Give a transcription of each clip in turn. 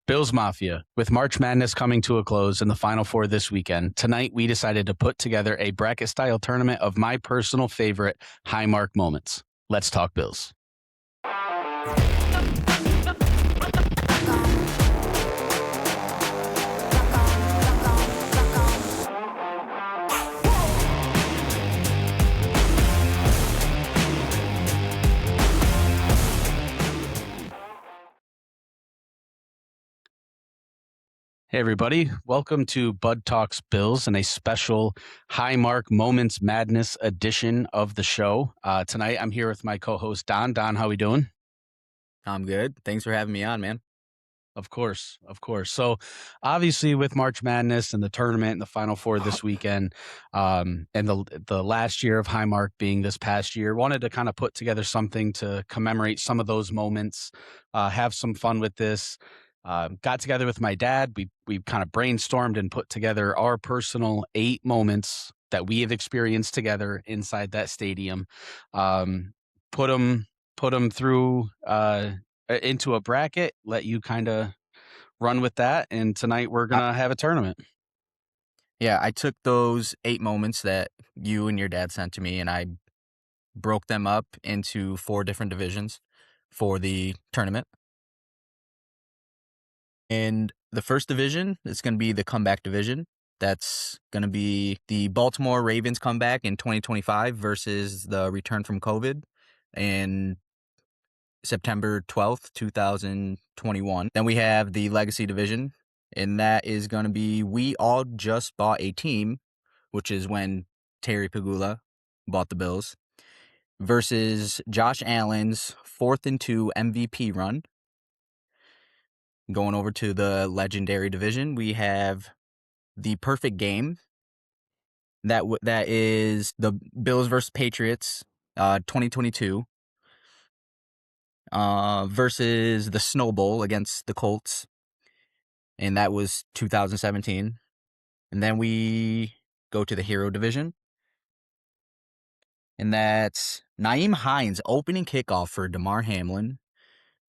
Bills Mafia, with March Madness coming to a close and the Final Four this weekend, tonight we decided to put together a bracket-style tournament of my personal favorite Highmark moments. Let's talk Bills. Hey, everybody. Welcome to Bud Talks Bills and a special Highmark Moments Madness edition of the show. Tonight, I'm here with my co-host, Don. Don, how we doing? I'm good. Thanks for having me on, man. Of course. So, obviously, with March Madness and the tournament and the Final Four this weekend, and the last year of Highmark being this past year, wanted to kind of put together something to commemorate some of those moments, have some fun with this. Got together with my dad. We kind of brainstormed and put together our personal 8 moments that we have experienced together inside that stadium. Put them through into a bracket, let you kind of run with that. And tonight we're going to have a tournament. Yeah, I took those 8 moments that you and your dad sent to me, and I broke them up into 4 different divisions for the tournament. And the first division is going to be the comeback division. That's going to be the Baltimore Ravens comeback in 2025 versus the return from COVID in September 12th, 2021. Then we have the legacy division, and that is going to be We All Just Bought a Team, which is when Terry Pagula bought the Bills, versus Josh Allen's 4th and 2 MVP run. Going over to the legendary division, we have the perfect game. That is the Bills versus Patriots, 2022, versus the Snow Bowl against the Colts, and that was 2017. And then we go to the Hero division, and that's Nyheim Hines opening kickoff for Damar Hamlin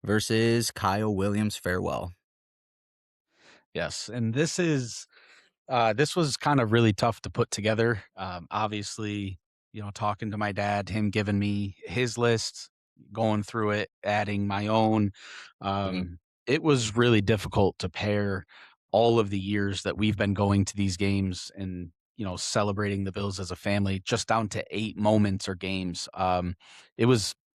versus Kyle Williams farewell. Yes. And this was kind of really tough to put together. Obviously, talking to my dad, him giving me his list, going through it, adding my own. It was really difficult to pair all of the years that we've been going to these games and, celebrating the Bills as a family just down to 8 moments or games.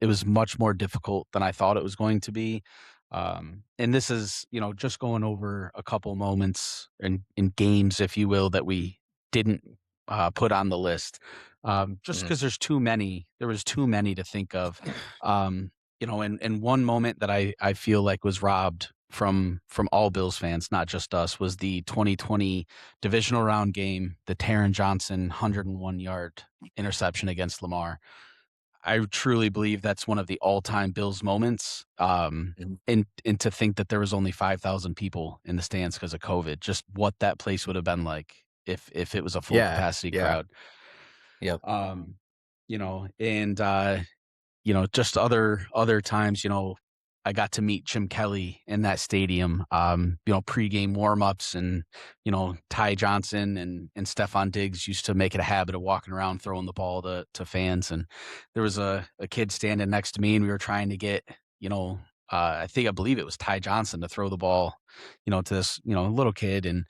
It was much more difficult than I thought it was going to be. And this is, just going over a couple moments in games, if you will, that we didn't put on the list. Just because there's too many. There was too many to think of. And one moment that I feel like was robbed from all Bills fans, not just us, was the 2020 divisional round game, the Taron Johnson 101-yard interception against Lamar. I truly believe that's one of the all-time Bills moments. And to think that there was only 5,000 people in the stands because of COVID, just what that place would have been like if it was a full capacity crowd. Yep. Just other times, I got to meet Jim Kelly in that stadium, pregame warmups, and, Ty Johnson and Stephon Diggs used to make it a habit of walking around throwing the ball to fans. And there was a kid standing next to me, and we were trying to get, I believe it was Ty Johnson to throw the ball, to this, little kid. And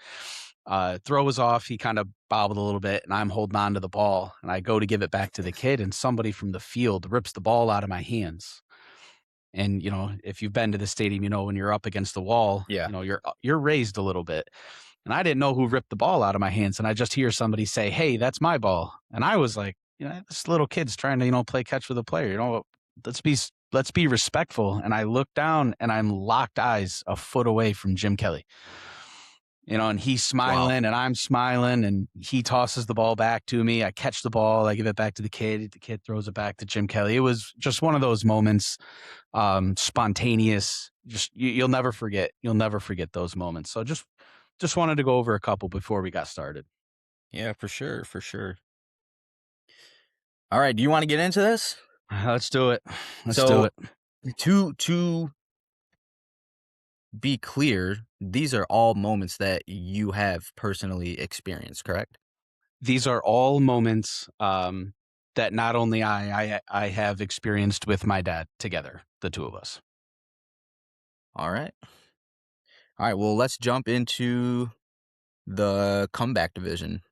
throw was off. He kind of bobbled a little bit, and I'm holding on to the ball, and I go to give it back to the kid, and somebody from the field rips the ball out of my hands. And, if you've been to the stadium, when you're up against the wall, you're raised a little bit. And I didn't know who ripped the ball out of my hands. And I just hear somebody say, "Hey, that's my ball." And I was like, this little kid's trying to, play catch with a player, let's be respectful. And I look down, and I'm locked eyes a foot away from Jim Kelly. And he's smiling, and I'm smiling, and he tosses the ball back to me. I catch the ball. I give it back to the kid. The kid throws it back to Jim Kelly. It was just one of those moments, spontaneous. Just you'll never forget. You'll never forget those moments. So just wanted to go over a couple before we got started. Yeah, for sure. All right, do you want to get into this? Let's do it. Let's do it. Two be clear, these are all moments that you have personally experienced, correct? These are all moments, that not only I have experienced with my dad together, the 2 of us. All right. All right. Well, let's jump into the comeback division.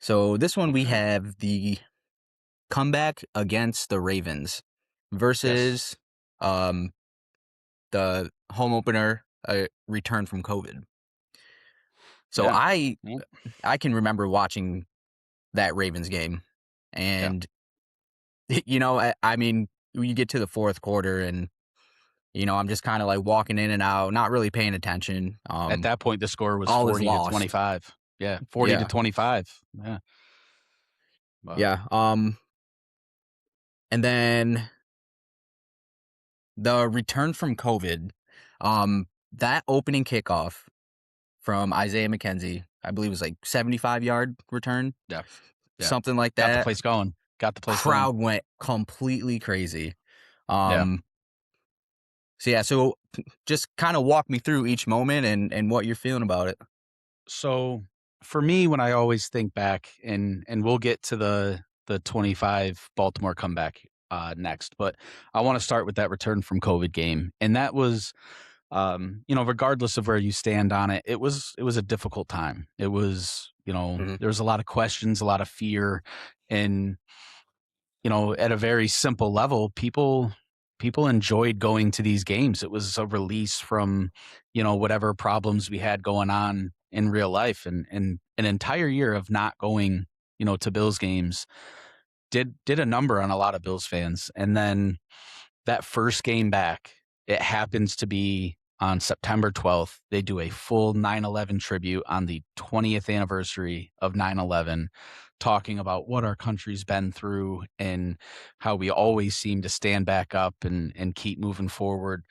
So this one we Okay. have the comeback against the Ravens Yes. versus um the home opener return from COVID. So Yeah. I Yep. I can remember watching that Ravens game, Yeah. and I mean, you get to the fourth quarter, and I'm just kind of like walking in and out, not really paying attention. At that point, the score was All is 40 to lost. 25. Yeah, 40 to Yeah, 25. Yeah. Wow. yeah. And then the return from COVID, that opening kickoff from Isaiah McKenzie, I believe it was like 75-yard return, Yeah. Yeah. something like Got the that. place going. Got the place going. Crowd went completely crazy. Yeah. Um, so just kind of walk me through each moment and what you're feeling about it. So for me, when I always think back, and we'll get to the 25 Baltimore comeback next, but I want to start with that return from COVID game. And that was regardless of where you stand on it, it was a difficult time. It was, Mhm. there was a lot of questions, a lot of fear, and at a very simple level, people enjoyed going to these games. It was a release from, whatever problems we had going on in real life, and an entire year of not going, to Bills games did a number on a lot of Bills fans. And then that first game back, it happens to be on September 12th. They do a full 9/11 tribute on the 20th anniversary of 9/11, talking about what our country's been through and how we always seem to stand back up and keep moving forward.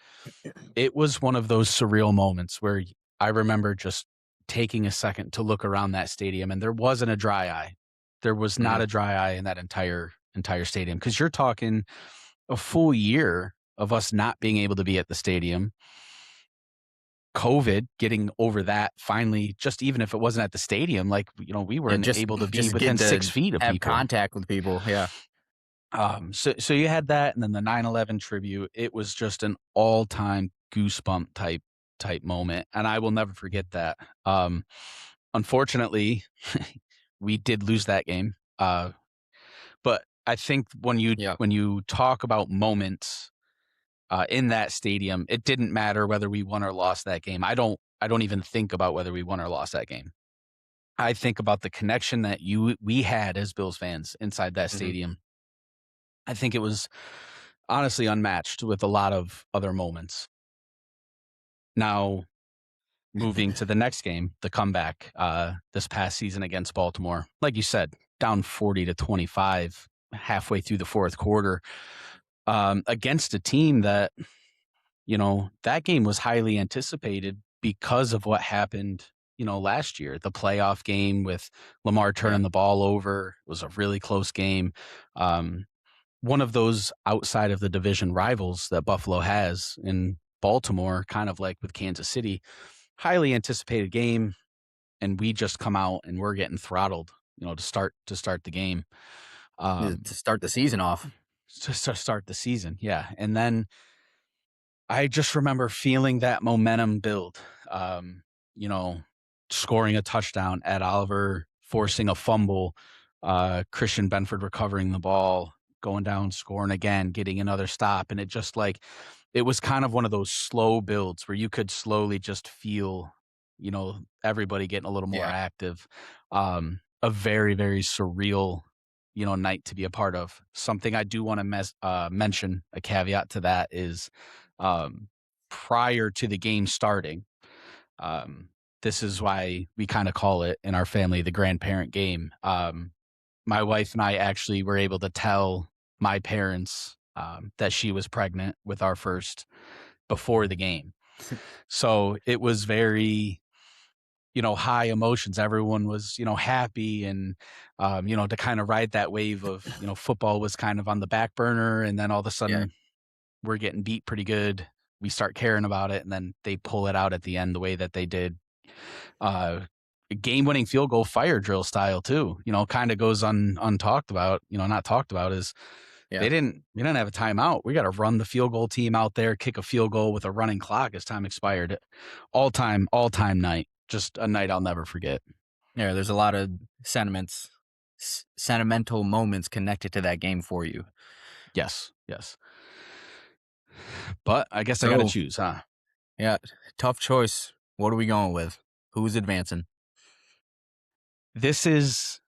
It was one of those surreal moments where I remember just taking a second to look around that stadium, and there wasn't a dry eye. There was not Mhm. a dry eye in that entire stadium, because you're talking a full year of us not being able to be at the stadium, COVID, getting over that finally, just even if it wasn't at the stadium, like, we Yeah, weren't just able to be just within getting 6 to feet of have people. contact with people. Yeah. So you had that, and then the 9/11 tribute. It was just an all-time goosebump type moment, and I will never forget that. Unfortunately, we did lose that game, but I think Yeah. when you talk about moments in that stadium, it didn't matter whether we won or lost that game. I don't even think about whether we won or lost that game. I think about the connection that we had as Bills fans inside that Mhm. stadium. I think it was honestly unmatched with a lot of other moments. Now, moving to the next game, the comeback this past season against Baltimore, like you said, down 40 to 25 halfway through the fourth quarter, against a team that, that game was highly anticipated because of what happened, last year. The playoff game with Lamar Yeah. turning the ball over was a really close game. Um, One of those outside of the division rivals that Buffalo has in Baltimore, kind of like with Kansas City, highly anticipated game, and we just come out and we're getting throttled, to start the game. To Um, start the season off. to start the season, yeah, and then I just remember feeling that momentum build. Um, you know, Scoring a touchdown, at Oliver forcing a fumble, Christian Benford recovering the ball, going down, scoring again, getting another stop, and it was kind of one of those slow builds where you could slowly just feel, everybody getting a little more Yeah. active. A very, very surreal, night to be a part of. Something I do want to mention, a caveat to that is, um, prior to the game starting. Um, this is why we kind of call it in our family the grandparent game. My wife and I actually were able to tell my parents that she was pregnant with our first before the game. So it was very, high emotions. Everyone was, happy, and, to kind of ride that wave of, football was kind of on the back burner. And then all of a Yeah. sudden we're getting beat pretty good. we start caring about it, and then they pull it out at the end the way that they did. Uh, Game-winning field goal fire drill style too. Kind of goes untalked about. Not talked about is Yeah. we didn't have a timeout. We got to run the field goal team out there, kick a field goal with a running clock as time expired. All time night. Just a night I'll never forget. Yeah, there's a lot of sentimental moments connected to that game for you. Yes, yes. But I guess I got to So, choose, huh? yeah, tough choice. What are we going with? Who's advancing? This is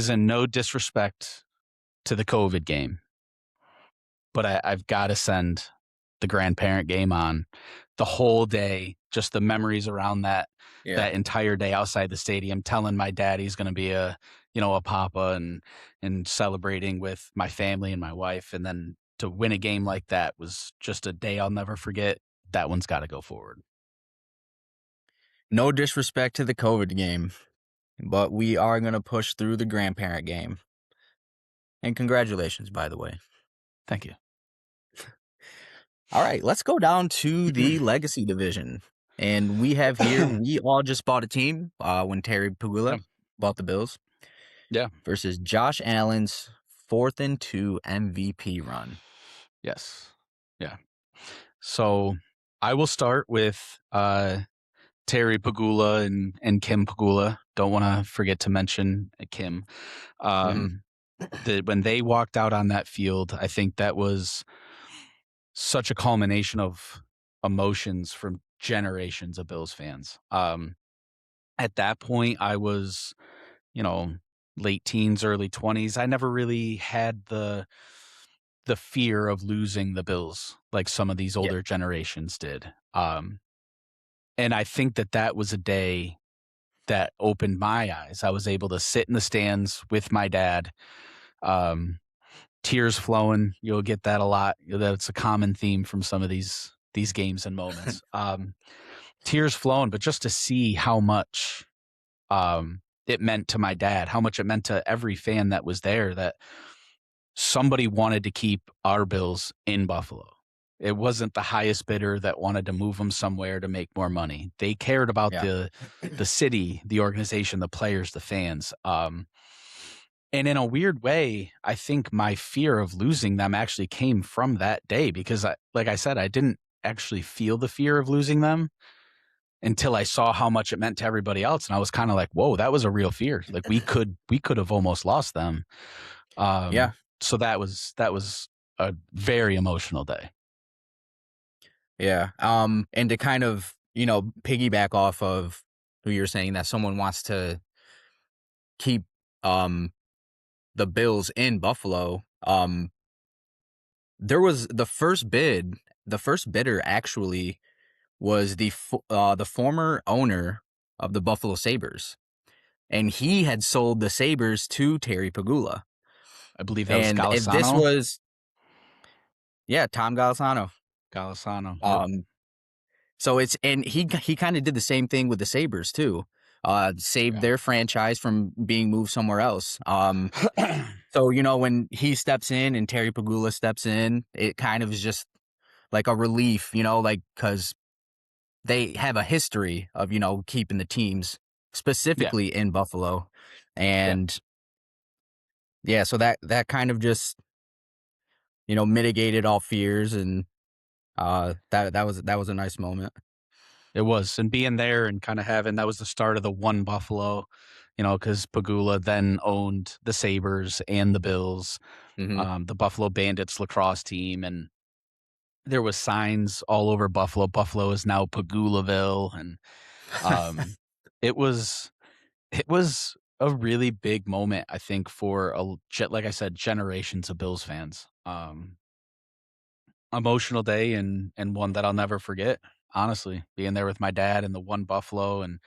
a no disrespect to the COVID game, but I've got to send the grandparent game on the whole day. Just the memories around Yeah. that entire day outside the stadium, telling my dad he's going to be a papa and celebrating with my family and my wife, and then to win a game like that was just a day I'll never forget. That one's got to go forward. No disrespect to the COVID game, but we are going to push through the grandparent game. And congratulations, by the way. Thank you. All right, let's go down to the legacy division. And we have here, we all just bought a team when Terry Yeah. Pagula bought the Bills Yeah. versus Josh Allen's 4th and 2 MVP run. Yes. Yeah. So I will start with Terry Pagula and Kim Pagula. Don't want to forget to mention Kim. Hmm. Um, when they walked out on that field, I think that was such a culmination of emotions from generations of Bills fans. At that point, I was, you know, late teens, early 20s. I never really had the fear of losing the Bills like some of these Yeah. older generations did. And I think that was a day that opened my eyes. I was able to sit in the stands with my dad, um, tears flowing. You'll get that a lot. That's a common theme from some of these games and moments. Tears flowing, but just to see how much it meant to my dad, how much it meant to every fan that was there, that somebody wanted to keep our Bills in Buffalo. It wasn't the highest bidder that wanted to move them somewhere to make more money. They cared about Yeah. the city, the organization, the players, the fans. And in a weird way, I think my fear of losing them actually came from that day because, like I said, I didn't actually feel the fear of losing them until I saw how much it meant to everybody else, and I was kind of like, "Whoa, that was a real fear. Like we could have almost lost them." Yeah. So that was a very emotional day. Yeah. And to kind of, piggyback off of who you're saying that someone wants to keep um the Bills in Buffalo. There was the first bidder actually was the former owner of the Buffalo Sabres, and he had sold the Sabres to Terry Pagula. I believe that was And if this Golisano. was, yeah, Tom Golisano. Golisano. Yep. Um, so it's and he kind of did the same thing with the Sabres too. Saved Yeah. their franchise from being moved somewhere else. So when he steps in and Terry Pagula steps in, it kind of is just like a relief, like because they have a history of keeping the teams Yeah. specifically in Buffalo, Yeah. and yeah, so that kind of just mitigated all fears, and that was a nice moment. It was, and being there and kind of having that was the start of the one Buffalo, because Pagula then owned the Sabres and the Bills, Hmm. the Buffalo Bandits lacrosse team, and there was signs all over Buffalo. Buffalo is now Pagulaville, and um, it was it was a really big moment, I think, for like I said, generations of Bills fans. Emotional day and one that I'll never forget. Honestly, being there with my dad and the one Buffalo and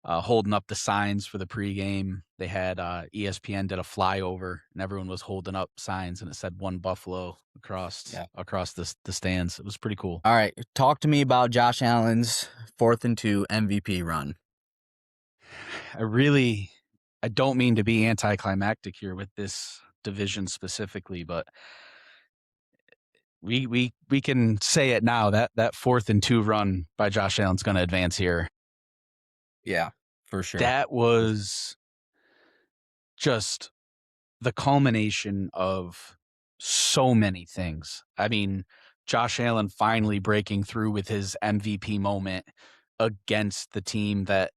holding up the signs for the pregame. They had ESPN did a flyover and everyone was holding up signs and it said one Buffalo Yeah. across the stands. It was pretty cool. All right, talk to me about Josh Allen's 4th and 2 MVP run. I really I don't mean to be anticlimactic here with this division specifically, but we can say it now that that 4th and 2 run by Josh Allen's going to advance here. Yeah, for sure. That was just the culmination of so many things. I mean, Josh Allen finally breaking through with his MVP moment against the team that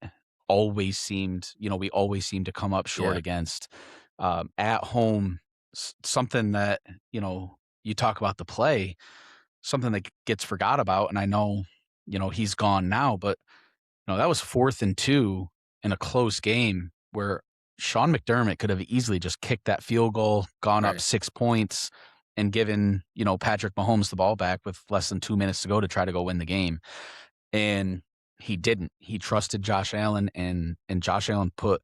always seemed, we always seemed to come up short Yeah, against. At home, something that, you talk about the play, something that gets forgot about. And I know, he's gone now, but no, that was 4th and 2 in a close game where Sean McDermott could have easily just kicked that field goal, gone up right. 6 points, and given, Patrick Mahomes the ball back with less than 2 minutes to go to try to go win the game. And he didn't. He trusted Josh Allen, and Josh Allen put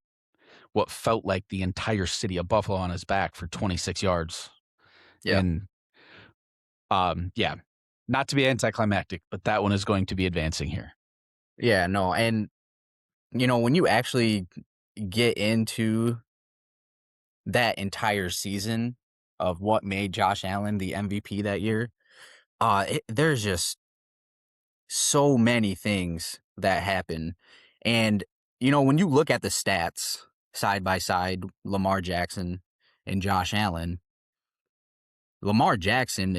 what felt like the entire city of Buffalo on his back for 26 yards. Yeah. And yeah, not to be anticlimactic, but that one is going to be advancing here. Yeah, no, and, when you actually get into that entire season of what made Josh Allen the MVP that year, there's just so many things that happen. And, when you look at the stats side by side, Lamar Jackson and Josh Allen, Lamar Jackson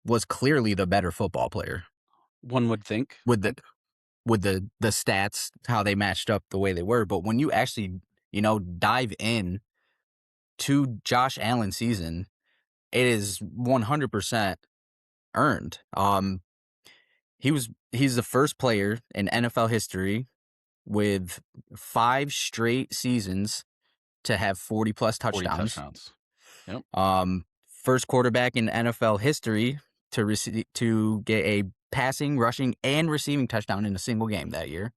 was clearly the better football player One would think. with the stats, how they matched up the way they were. But when you actually, dive in to Josh Allen's season, it is 100% earned. He's the first player in NFL history with 5 straight seasons to have 40 plus 40 touchdowns. touchdowns. Yep. First quarterback in NFL history to get a passing, rushing, and receiving touchdown in a single game that year.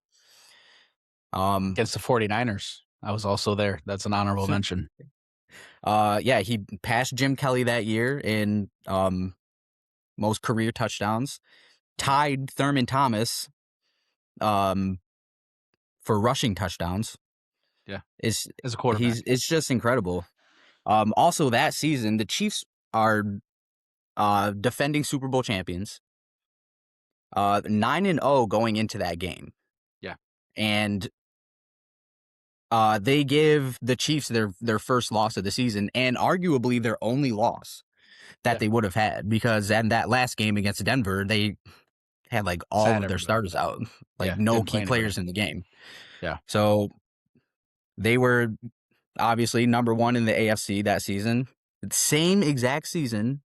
Um, Against the 49ers. I was also there. That's an honorable mention. yeah, he passed Jim Kelly that year in most career touchdowns, tied Thurman Thomas um, for rushing touchdowns. Yeah. Is As a he's quarterback. It's just incredible. Also that season, the Chiefs are defending Super Bowl champions, 9-0 going into that game, Yeah. and they give the Chiefs their first loss of the season and arguably their only loss that Yeah. they would have had, because in that last game against Denver, they had like all Sad of their everybody. starters out, like Yeah. no Didn't play key anybody. players in the game. Yeah. So they were obviously number one in the AFC that season. Same exact season,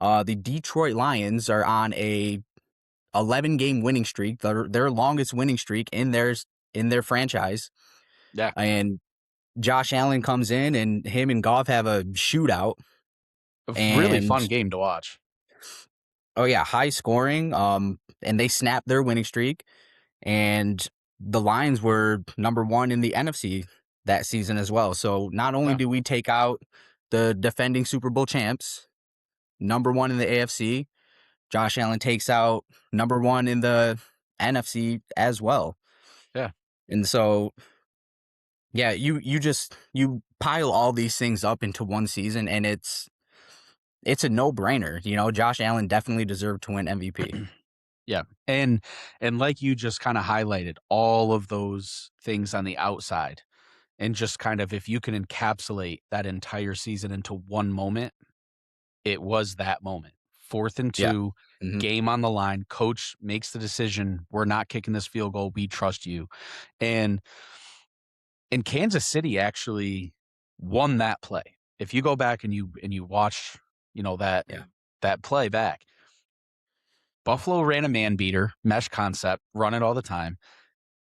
the Detroit Lions are on a 11-game winning streak, their longest winning streak in their franchise. Yeah. And Josh Allen comes in and him and Goff have a shootout. A really And fun game to watch. oh yeah, high scoring. And they snapped their winning streak. And the Lions were number one in the NFC that season as well. So not only Yeah. do we take out the defending Super Bowl champs, number one in the AFC, Josh Allen takes out number one in the NFC as well. Yeah. And so yeah, you pile all these things up into one season, and it's a no-brainer. Josh Allen definitely deserved to win MVP. Yeah. And like you just kind of highlighted all of those things on the outside and just kind of if you can encapsulate that entire season into one moment, it was that moment. 4th and Yeah. 2, Mhm. game on the line, coach makes the decision, we're not kicking this field goal, we trust you. And Kansas City actually won that play. If you go back and you watch, that Yeah. that play back, Buffalo ran a man beater, mesh concept, run it all the time.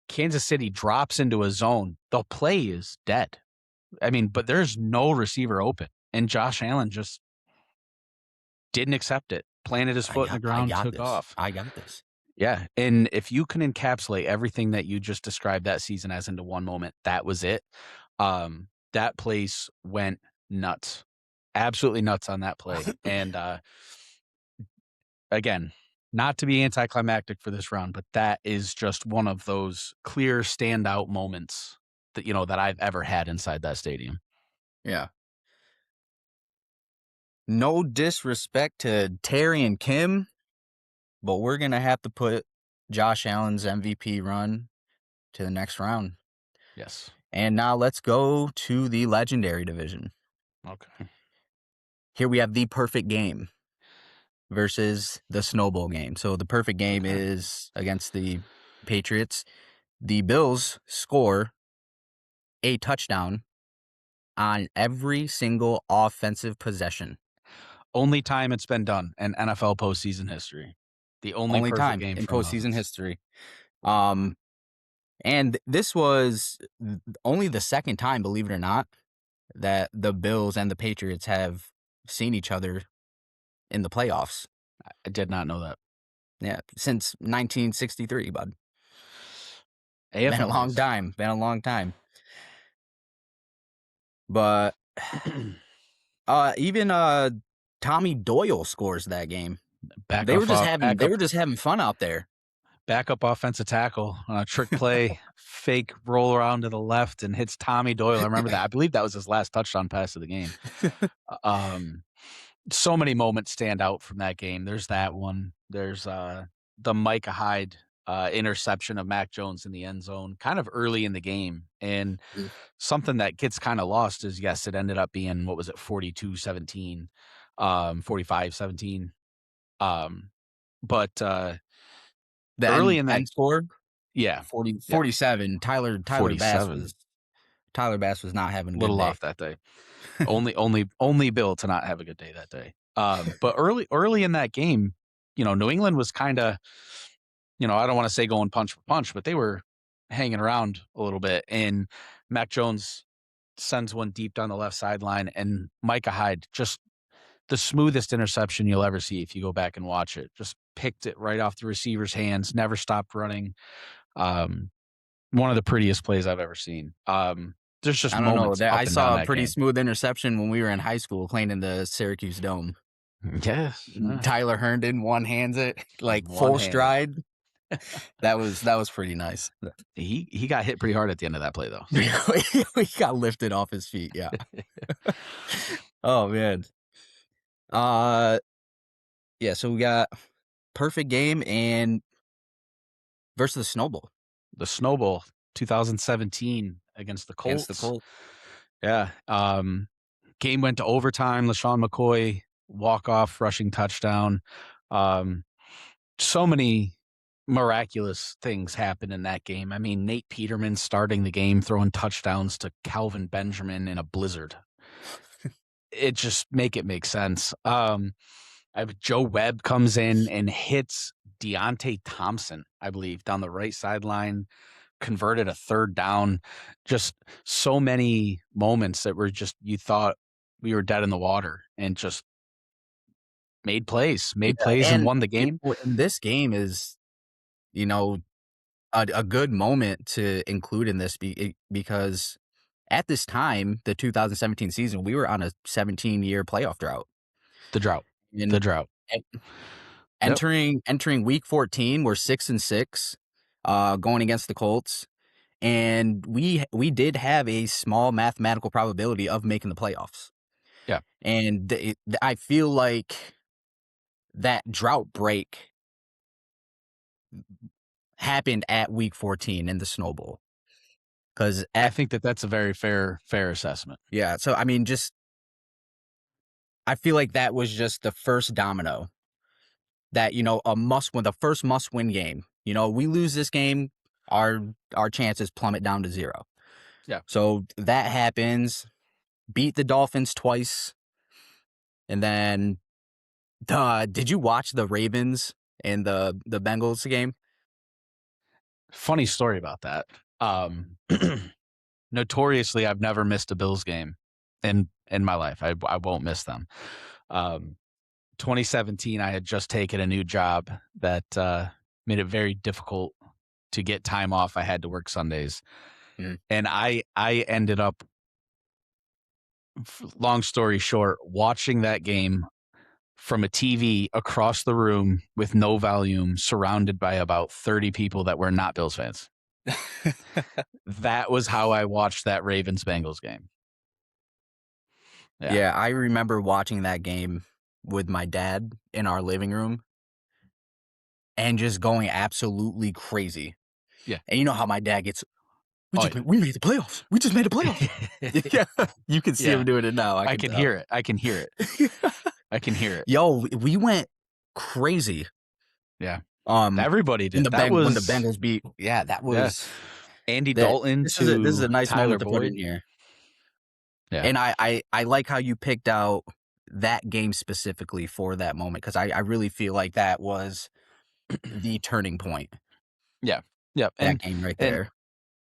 Kansas City drops into a zone. The play is dead. I mean, but there's no receiver open. And Josh Allen just didn't accept it. Planted his foot in the I ground, got took this. off. I got this. Yeah. And if you can encapsulate everything that you just described that season as into one moment, that was it. That place went nuts. Absolutely nuts on that play. And again, not to be anticlimactic for this round, but that is just one of those clear standout moments that that I've ever had inside that stadium. Yeah. no disrespect to Terry and Kim, but we're gonna have to put Josh Allen's MVP run to the next round. Yes. And now let's go to the legendary division. Okay. Here we have the perfect game versus the snowball game. So the perfect game Okay. is against the Patriots. The Bills score a touchdown on every single offensive possession. Only time it's been done in NFL postseason history. The only Only perfect time game in from an postseason offense. history. Um, and this was only the second time, believe it or not, that the Bills and the Patriots have seen each other in the playoffs. I did not know that. Yeah, since 1963, bud. Been a AFL long days. time. Been a long time. But even Tommy Doyle scores that game. Back up off They were just having fun out there. backup offensive tackle, trick play, fake roll around to the left and hits Tommy Doyle. I remember that. I believe that was his last touchdown pass of the game. Um, so many moments stand out from that game. There's that one. There's the Micah Hyde interception of Mac Jones in the end zone, kind of early in the game. And something that gets kind of lost is yes, it ended up being what was it, 42-17, 45-17. Um, but The early in that, end score yeah, yeah, 47. $47. Tyler Bass was not having a good Little day. off that day. Only Bill to not have a good day that day. But early in that game, New England was kinda, I don't wanna say going punch for punch, but they were hanging around a little bit, and Mac Jones sends one deep down the left sideline, and Micah Hyde, just the smoothest interception you'll ever see if you go back and watch it. Just picked it right off the receiver's hands, never stopped running. Um, One of the prettiest plays I've ever seen. There's just I don't know. moments I up and down saw a that pretty game. smooth interception when we were in high school playing in the Syracuse Dome. Yes, Tyler Herndon one hands it like full one-handed. stride. That was pretty nice. He got hit pretty hard at the end of that play though, so We got lifted off his feet. Yeah. Oh man. Uh yeah, so we got perfect game and versus the snowball the Snowball 2017 against the against the Colts. Colts. Yeah, game went to overtime. LaShawn McCoy walk-off rushing touchdown. Um, so many miraculous things happened in that game. I mean, Nate Peterman starting the game, throwing touchdowns to Calvin Benjamin in a blizzard. It just make sense. Joe Webb comes in and hits Deontay Thompson, I believe, down the right sideline, converted a third down. Just so many moments that were just you thought we were dead in the water and just made Yeah, plays and and won the game. people in this game is, you know, a good moment to include in this because at this time, the 2017 season, we were on a 17-year playoff drought. The drought. The And drought. en- Yep. entering week 14, we're 6-6, going against the Colts. And we did have a small mathematical probability of making the playoffs. Yeah. And I feel like that drought break happened at week 14 in the snowball. Because I at think that that's a very fair assessment. yeah, so I mean, just I feel like that was just the first domino that a must win, the first must win game. We lose this game, our chances plummet down to zero. Yeah. So that happens. Beat the Dolphins twice, and then did you watch the Ravens and the Bengals game? Funny story about that. Notoriously, I've never missed a Bills game in my life. I won't miss them. Um, 2017, I had just taken a new job that made it very difficult to get time off. I had to work Sundays, Mm. and I ended up, long story short, watching that game from a TV across the room with no volume, surrounded by about 30 people that were not Bills fans. That was how I watched that Ravens Bengals game. Yeah. Yeah, I remember watching that game with my dad in our living room and just going absolutely crazy. Yeah. And you know how my dad gets, Oh, yeah. we made the playoffs. We just made the playoffs." Yeah, you can see him Yeah. doing it now, I I can can tell. hear it. I can hear it. I can hear it. Yo, we went crazy, Yeah. um, Everybody when did. That when the was Bengals beat, yeah, that yeah. was Andy that Dalton this is to a nice Tyler moment to put in Boyd. here. Yeah. And I like how you picked out that game specifically for that moment, 'cause I really feel like that was the turning point, Yeah. Yeah. that game right And there.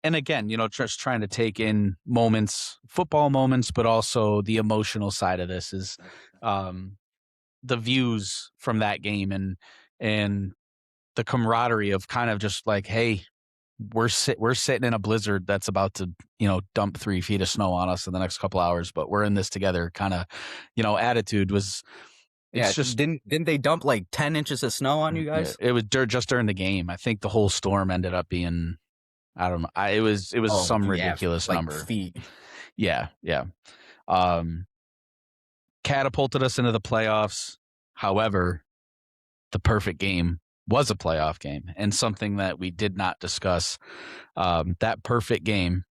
and again, just trying to take in moments, football moments, but also the emotional side of this is um the views from that game and the camaraderie of kind of just like, hey, we're sitting in a blizzard that's about to, dump 3 feet of snow on us in the next couple hours, but we're in this together kind of, attitude was Yeah, it's just didn't they dump, like, 10 inches of snow on you yeah, guys? it was just during the game. I think the whole storm ended up being I don't know. It was Oh, some yeah, ridiculous like, number. feet. Yeah, yeah. Um, Catapulted us into the playoffs. However, the perfect game was a playoff game and something that we did not discuss. That perfect game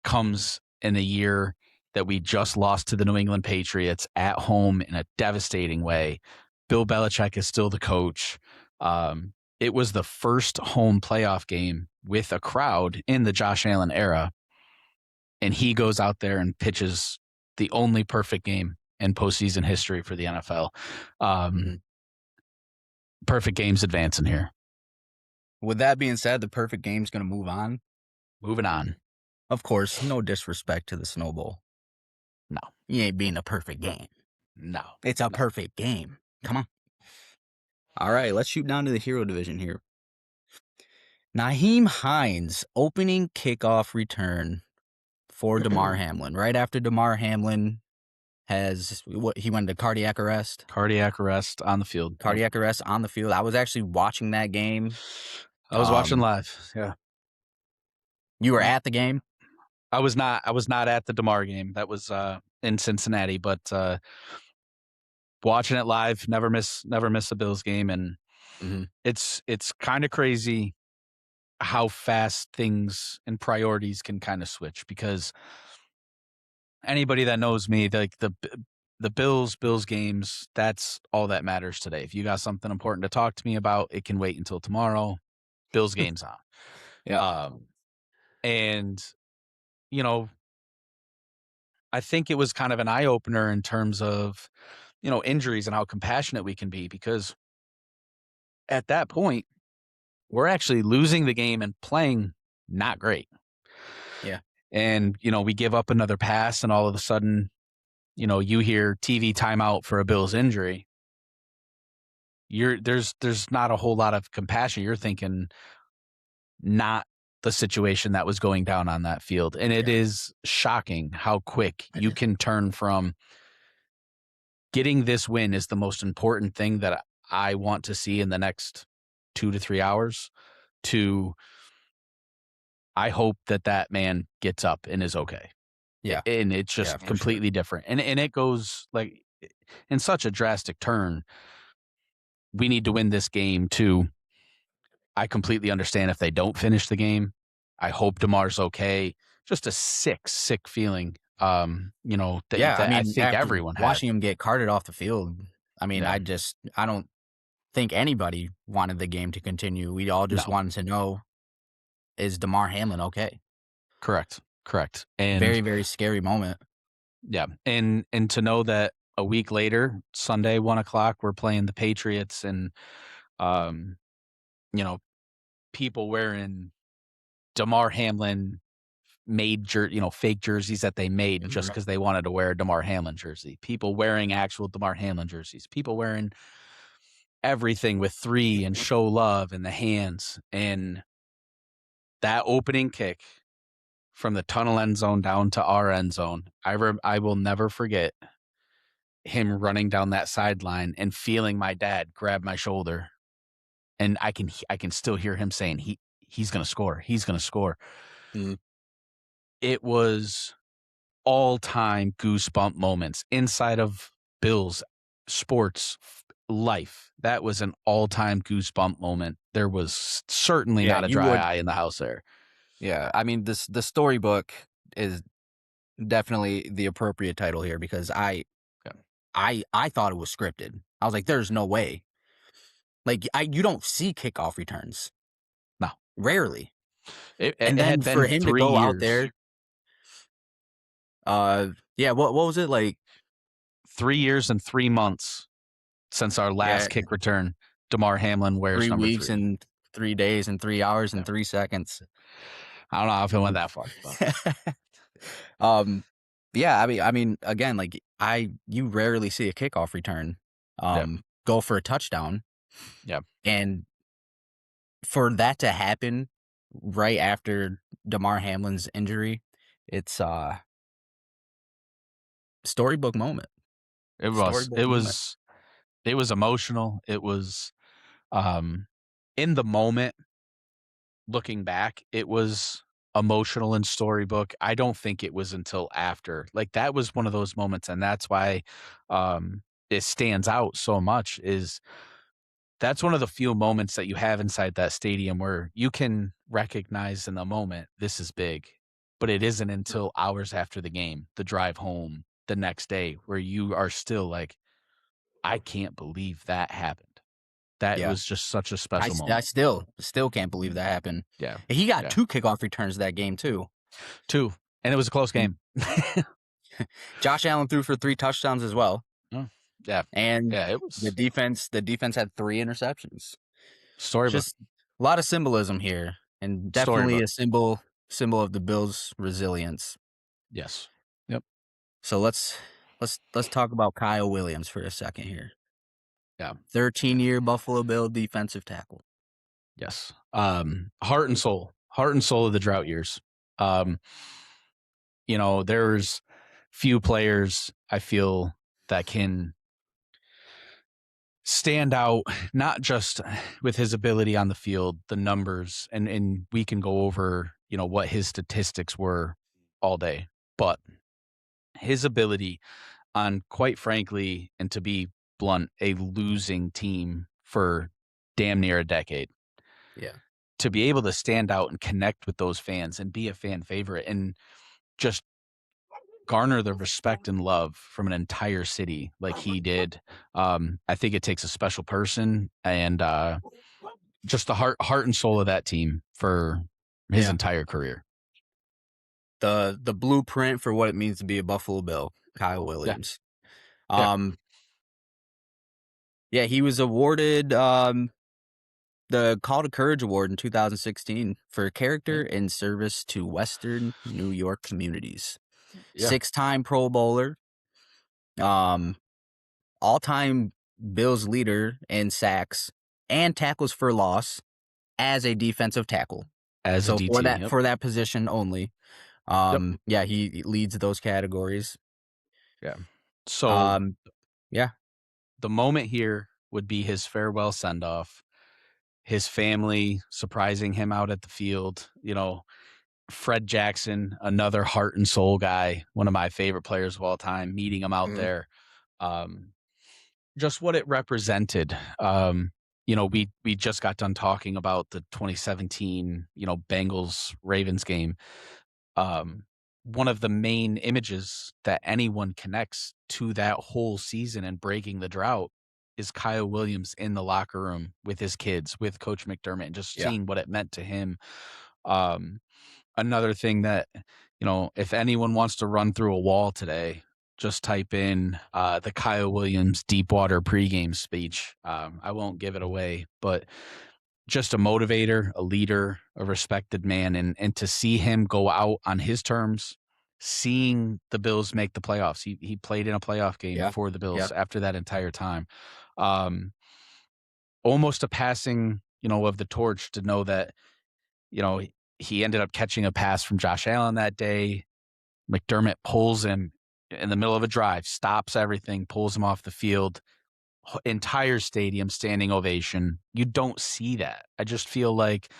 comes in a year that we just lost to the New England Patriots at home in a devastating way. Bill Belichick is still the coach. It was the first home playoff game with a crowd in the Josh Allen era, and he goes out there and pitches the only perfect game in postseason history for the NFL. Mhm. Perfect games advancing here. With that being said, the perfect game's gonna move on. Moving on. Of course, no disrespect to the Snow Bowl. No, You ain't being a perfect game. no, It's a no. perfect game. Come on. Alright, let's shoot down to the hero division here. Nyheim Hines, opening kickoff return for Damar Hamlin. Right after Damar Hamlin he went into cardiac arrest? Cardiac arrest on the field. Yep. Cardiac arrest on the field. I was actually watching that game. I was watching Um, live. Yeah. you were Yep. at the game? I was not at the DeMar game. That was in Cincinnati, but watching it live, never miss a Bills game, and Mhm. it's kind of crazy how fast things and priorities can kind of switch because anybody that knows me, like the Bills games, that's all that matters today. If you got something important to talk to me about, it can wait until tomorrow. Bills games on. Yeah. And you know, I think it was kind of an eye opener in terms of, injuries and how compassionate we can be because at that point, we're actually losing the game and playing not great. Yeah. And, we give up another pass and all of a sudden, you hear TV timeout for a Bills injury. There's not a whole lot of compassion. You're thinking not the situation that was going down on that field. And it Yeah. is shocking how quick you can turn from getting this win is the most important thing that I want to see in the next 2 to 3 hours to I hope that man gets up and is okay. Yeah. And it's Yeah, just for sure. completely different. And it goes like in such a drastic turn. We need to win this game too. I completely understand if they don't finish the game. I hope DeMar's okay. Just a sick feeling. That Yeah, I that I mean, think after everyone had. watching him get carted off the field, I mean, Yeah. I don't think anybody wanted the game to continue. We all just No. wanted to know, is Damar Hamlin okay? Correct. Correct. And Very, very scary moment. yeah, and to know that a week later, Sunday, 1 o'clock, we're playing the Patriots, and um, you know, people wearing Damar Hamlin fake jerseys that they made just Mhm. because they wanted to wear a Damar Hamlin jersey. People wearing actual Damar Hamlin jerseys. People wearing everything with three and show love in the hands. And that opening kick from the tunnel end zone down to our end zone, I will never forget him running down that sideline and feeling my dad grab my shoulder, and I can still hear him saying he's gonna score, he's gonna score. Mhm. It was all-time goosebump moments inside of Bills sports life. That was an all-time goosebump moment. There was certainly Yeah, not a you dry would. eye in the house there. Yeah, I mean, the storybook is definitely the appropriate title here because Yeah. I thought it was scripted. I was like, "There's no way." Like, you don't see kickoff returns, No. rarely. It And had then been for him to 3 go out years. there, yeah, what was it like? 3 years and 3 months since our Yeah, last kick return. Damar Hamlin wears 3 number weeks 3. and 3 days and 3 hours Yeah. and 3 seconds. I don't know if it went that far, but Um, yeah, I mean, again, like, you rarely see a kickoff return, yeah, go for a touchdown, yeah. and for that to happen right after Damar Hamlin's injury, it's a storybook moment. It was. Storybook It moment. was it was emotional. It was, um, in the moment, looking back, it was emotional and storybook. I don't think it was until after. Like, that was one of those moments, and that's why, it stands out so much is that's one of the few moments that you have inside that stadium where you can recognize in the moment, this is big, but it isn't until hours after the game, the drive home the next day, where you are still like, "I can't believe that happened." That Yeah. was just such a I special s I moment. still can't believe that happened. Yeah, And he got yeah. 2 kickoff returns that game too, 2, and it was a close and game. Josh Allen threw for 3 touchdowns as well, Oh, yeah, and yeah, it the was defense had 3 interceptions. storybook, Just a lot of symbolism here, and definitely storybook. a symbol of the Bills' resilience. Yes. Yep, So let's talk about Kyle Williams for a second here. yeah, yeah, 13-year Buffalo Bill defensive tackle. yes. Heart and soul of the drought years. Um, there's few players I feel that can stand out, not just with his ability on the field, the numbers, and we can go over, what his statistics were all day, but his ability on, quite frankly, and to be blunt, a losing team for damn near a decade, Yeah, to be able to stand out and connect with those fans and be a fan favorite and just garner the respect and love from an entire city like he did. I think it takes a special person and just the heart and soul of that team for his yeah. entire career. The blueprint for what it means to be a Buffalo Bill, Kyle Yeah, Williams. yeah, Um, yeah, he was awarded, the Call to Courage Award in 2016 for yeah, character and service to Western New York communities. yeah. 6-time Pro Bowler, um, all-time Bills leader in sacks and tackles for loss as a defensive tackle. As a So DT. Yep, for that position only, yep, yeah, he leads those categories. yeah. So Um, yeah, the moment here would be his farewell send off, his family surprising him out at the field. Fred Jackson, another heart and soul guy, one of my favorite players of all time, meeting him out mhm, there. Um, just what it represented. We just got done talking about the 2017, Bengals Ravens game. Um, One of the main images that anyone connects to that whole season and breaking the drought is Kyle Williams in the locker room with his kids, with Coach McDermott, and just yeah, seeing what it meant to him. Um, Another thing that, if anyone wants to run through a wall today, just type in the Kyle Williams Deepwater pregame speech. I won't give it away, but just a motivator, a leader, a respected man, and to see him go out on his terms, seeing the Bills make the playoffs. He played in a playoff game yeah, for the yeah, Bills after that entire time. Um, Almost a passing, of the torch to know that, you know, he ended up catching a pass from Josh Allen that day. McDermott pulls him in the middle of a drive, stops everything, pulls him off the field. Entire stadium standing ovation. You don't see that. I just feel like,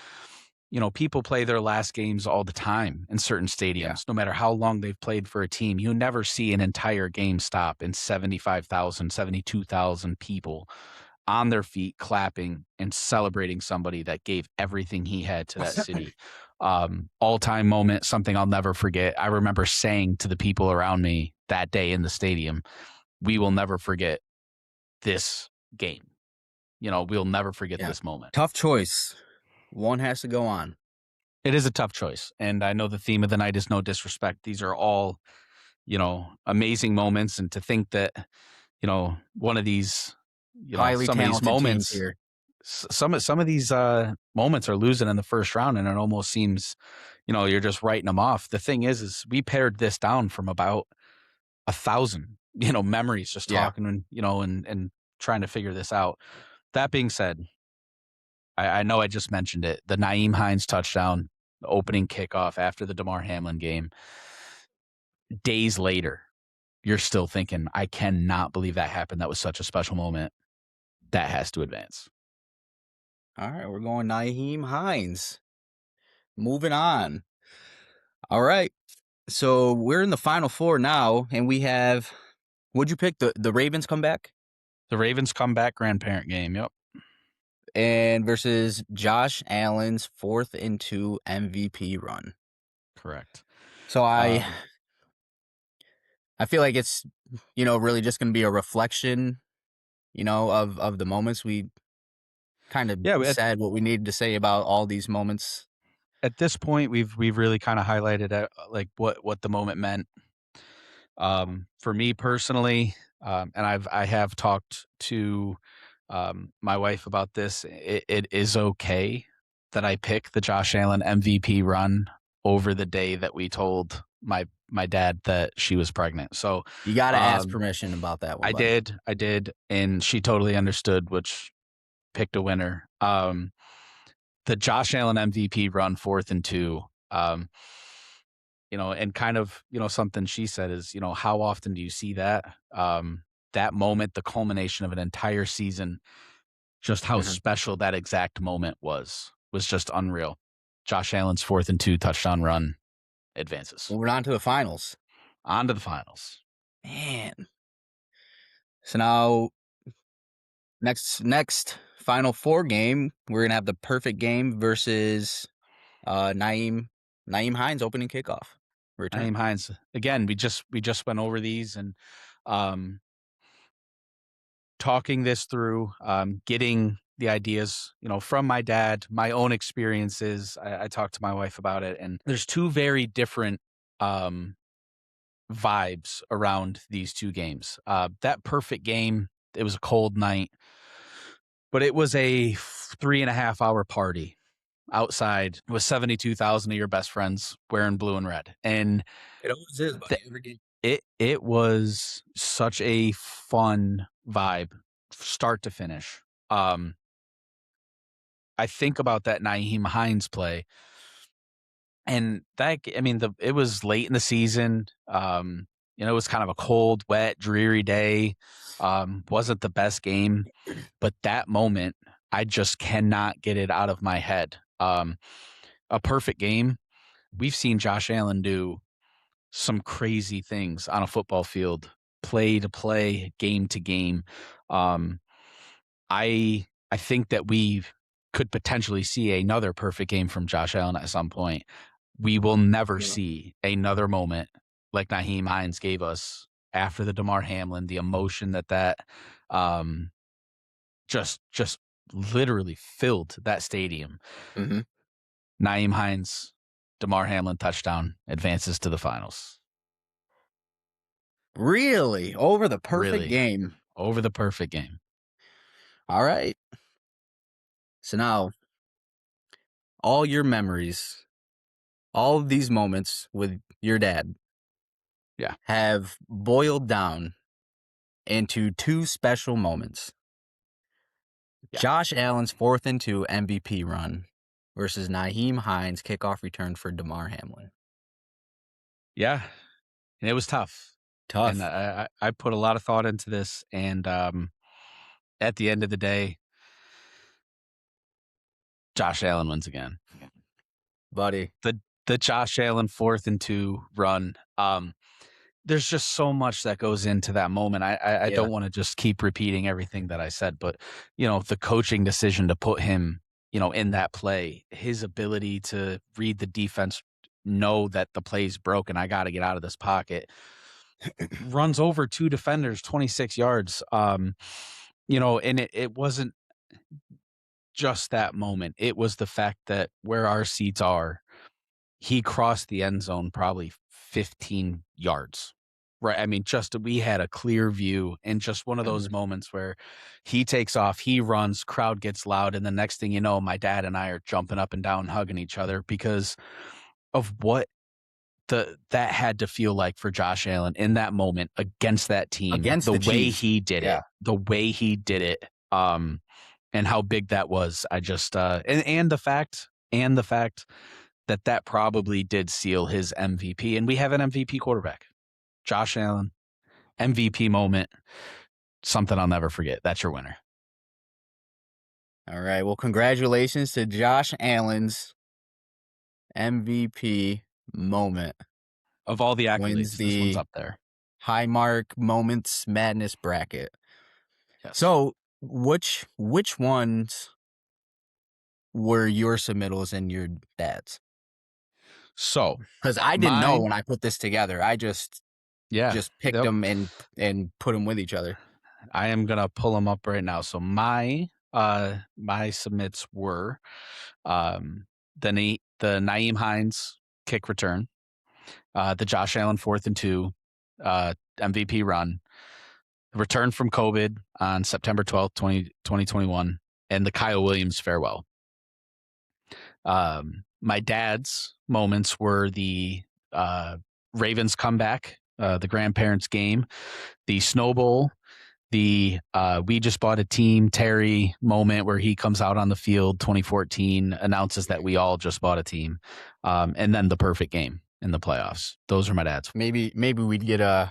people play their last games all the time in certain Yeah. stadiums, no matter how long they've played for a team. You never see an entire game stop and 75,000, 72,000 people on their feet clapping and celebrating somebody that gave everything he had to that city. All-time moment, something I'll never forget. I remember saying to the people around me that day in the stadium, "We will never forget this game." We'll never forget Yeah. this moment. Tough choice. One has to go on. It is a tough choice, and I know the theme of the night is no disrespect. These are all, amazing moments, and to think that, one of these, Highly some of these talented teams moments, here. some of these moments are losing in the first round, and it almost seems, you're just writing them off. The thing is we pared this down from about 1,000, memories just Yeah. talking and trying to figure this out. That being said, I know I just mentioned it. The Naeem Hines touchdown, the opening kickoff after the DeMar Hamlin game. Days later, you're still thinking, I cannot believe that happened. That was such a special moment. That has to advance. All right, we're going Naheem Hines. Moving on. All right. So we're in the final four now, and we have would you pick the Ravens come back The Ravens comeback grandparent game. Yep, and versus Josh Allen's 4th-and-2 MVP run. correct. So I Um, I feel like it's really just going to be a reflection, of the moments we kind of yeah, said what we needed to say about all these moments. at this point, we've really kind of highlighted like what the moment meant. For me personally, and I have talked to my wife about this. It is okay that I pick the Josh Allen MVP run over the day that we told my dad that she was pregnant. So You got to ask um, permission about that one, I bud. did, I did, and she totally understood, which picked a winner. The Josh Allen MVP run 4th-and-2. Um, and kind of, something she said is, how often do you see that? That moment, the culmination of an entire season, just how Mhm. special that exact moment was just unreal. Josh Allen's 4th-and-2 touchdown run advances Moving on to the finals. on to the finals. Man. So now next final four game, we're gonna have the perfect game versus Naeem Hines opening kickoff return. Naeem Hines again. We just went over these and um, talking this through, getting the ideas, from my dad, my own experiences. I talked to my wife about it, and there's two very different um, vibes around these two games. That perfect game, it was a cold night, but it was a 3.5 hour party outside with 72,000 of your best friends wearing blue and red. And It always is, th- buddy. Every game. it was such a fun vibe, start to finish. Um, I think about that Naeem Hines play, and I mean, it was late in the season. It was kind of a cold, wet, dreary day. Wasn't the best game, but that moment, I just cannot get it out of my head. A perfect game. We've seen Josh Allen do some crazy things on a football field, play to play, game to game. Um, I think that we could potentially see another perfect game from Josh Allen at some point. We will never Yeah. see another moment like Naheem Hines gave us after the DeMar Hamlin, the emotion that um, just literally filled that stadium. Hmm. Naeem Hines, DeMar Hamlin touchdown advances to the finals. Really over the perfect Really game. over the perfect game. All right. So now all your memories, all of these moments with your dad Yeah. have boiled down into two special moments. Yeah. Josh Allen's 4th-and-2 MVP run versus Naheem Hines kickoff return for DeMar Hamlin. Yeah. And it was tough. And Tough. I put a lot of thought into this. And at the end of the day, Josh Allen wins again. buddy. the the Josh Allen 4th and 2 run. There's just so much that goes into that moment. I Yeah. don't wanna just keep repeating everything that I said, but, the coaching decision to put him, in that play, his ability to read the defense, know that the play's broken, I gotta get out of this pocket, runs over 2 defenders, 26 yards, and it wasn't just that moment. It was the fact that where our seats are, he crossed the end zone probably 15 yards. Right. I mean, just we had a clear view and just one of those moments where he takes off, he runs, crowd gets loud. And the next thing you know, my dad and I are jumping up and down, hugging each other because of what that had to feel like for Josh Allen in that moment against that team, Against the Chiefs. Yeah. the way he did it, and how big that was. I just and the fact that that probably did seal his MVP, and we have an MVP quarterback, Josh Allen, MVP moment, something I'll never forget. That's your winner All right. Well, congratulations to Josh Allen's MVP moment. of all the Wins accolades. This one's the up there. Highmark Moments Madness bracket. Yes. So, which ones were your submittals and your dad's? So Because I didn't know my when I put this together. I yeah, just picked yep. them and put them with each other. I am gonna pull them up right now. So my submits were the Naeem Hines kick return, the Josh Allen 4th and 2 MVP run, return from COVID on September 12th, 2021, and the Kyle Williams farewell. My dad's moments were the Ravens comeback, the grandparents game, the Snow Bowl, the we just bought a team Terry moment where he comes out on the field 2014, announces that we all just bought a team, and then the perfect game in the playoffs. Those are my dad's. Maybe we'd get a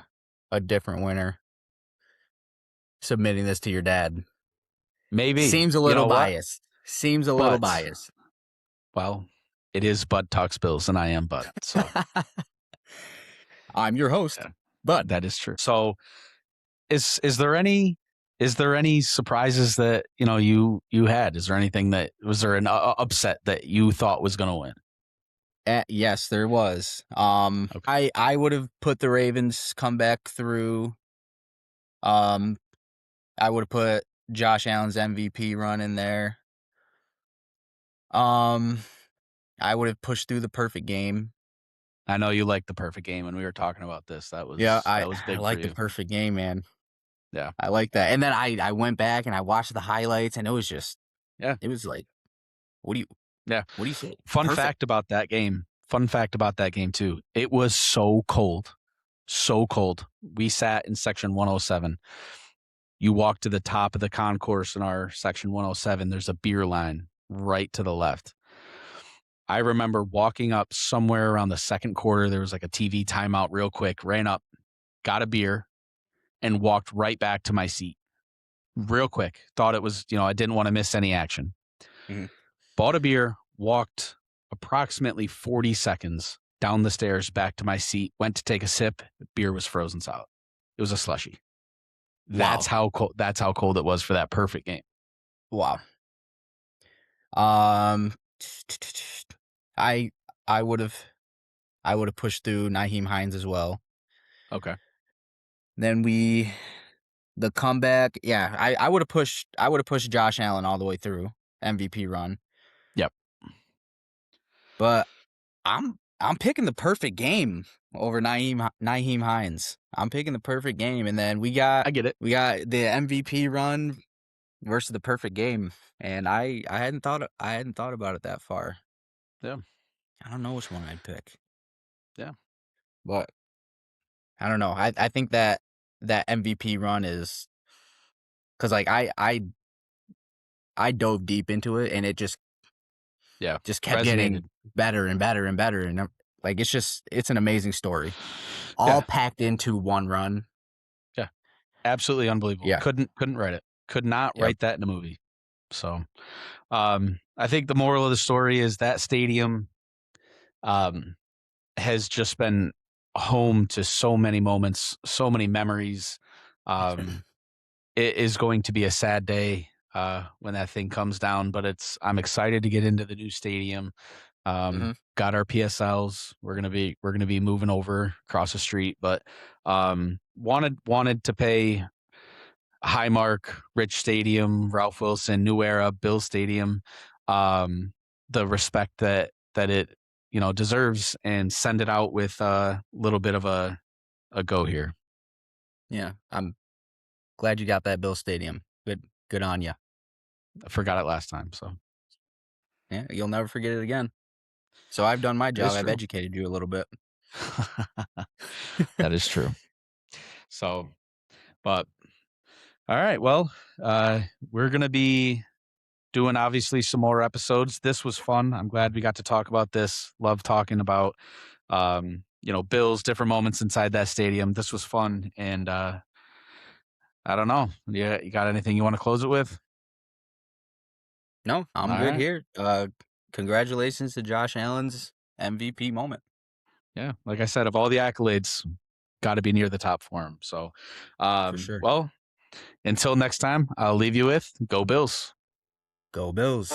different winner submitting this to your dad. Maybe. Seems a You little know what? biased. Seems a little But biased. well, it is Bud Talks Bills, and I am Bud. So I'm your host, yeah, Bud. that is true. So is there any surprises that you had? Is there anything that was there an upset that you thought was going to win? Yes, there was. Okay. I would have put the Ravens comeback through. Um, I would have put Josh Allen's MVP run in there. Um, I would have pushed through the perfect game. I know you like the perfect game when we were talking about this. That Yeah, was I that was I big for like the you. perfect game, man. Yeah. I like that. And then I went back and I watched the highlights, and Yeah. it was like, what do you Yeah. what do you say? Fun Perfect. fact about that game. Fun fact about that game too. It was so cold. So cold. We sat in section 107. You walk to the top of the concourse in our section 107, there's a beer line right to the left. I remember walking up somewhere around the second quarter. There was like a TV timeout real quick, ran up, got a beer, and walked right back to my seat real quick. Thought it was, I didn't want to miss any action. Mhm. Bought a beer, walked approximately 40 seconds down the stairs back to my seat, went to take a sip. Beer was frozen solid. It was a slushy. Wow. That's how cold it was for that perfect game. Wow. Um, I I would have pushed through Naheem Hines as well. Okay. Then the comeback. Yeah, I would have pushed Josh Allen all the way through MVP run. Yep. But I'm picking the perfect game over Naheem Hines. I'm picking the perfect game, and then I get it. we got the MVP run versus the perfect game, and I hadn't thought about it that far. Yeah. I don't know which one I'd pick, Yeah. but I don't know. I think that MVP run is because like I dove deep into it, and it Yeah. just kept getting Resonated. better and better and better, and like it's an amazing story, all Yeah. packed into one run. Yeah. Absolutely unbelievable. Yeah. Couldn't write it. Could not Yep. write that in a movie. So I think the moral of the story is that stadium um, has just been home to so many moments, so many memories. Um, it is going to be a sad day when that thing comes down, but I'm excited to get into the new stadium. Hmm. Got our PSLs. We're gonna be moving over across the street, but wanted to pay Highmark, Rich Stadium, Ralph Wilson, New Era, Bill Stadium, um, the respect that it deserves, and send it out with a little bit of a go here. Yeah, I'm glad you got that Bill Stadium. Good on you. I forgot it last time, so Yeah, you'll never forget it again. So I've done my it is job. I've true. educated you a little bit. That is true. So, but all right, well, uh, we're gonna be doing obviously some more episodes. This was fun. I'm glad we got to talk about this. Love talking about Bills, different moments inside that stadium. This was fun, and I don't know. Yeah, you got anything you want to close it with? No, All I'm good right. here. Congratulations to Josh Allen's MVP moment Yeah, like I said, of all the accolades, got to be near the top for him. So, for sure. well, until next time, I'll leave you with go Bills. Go Bills.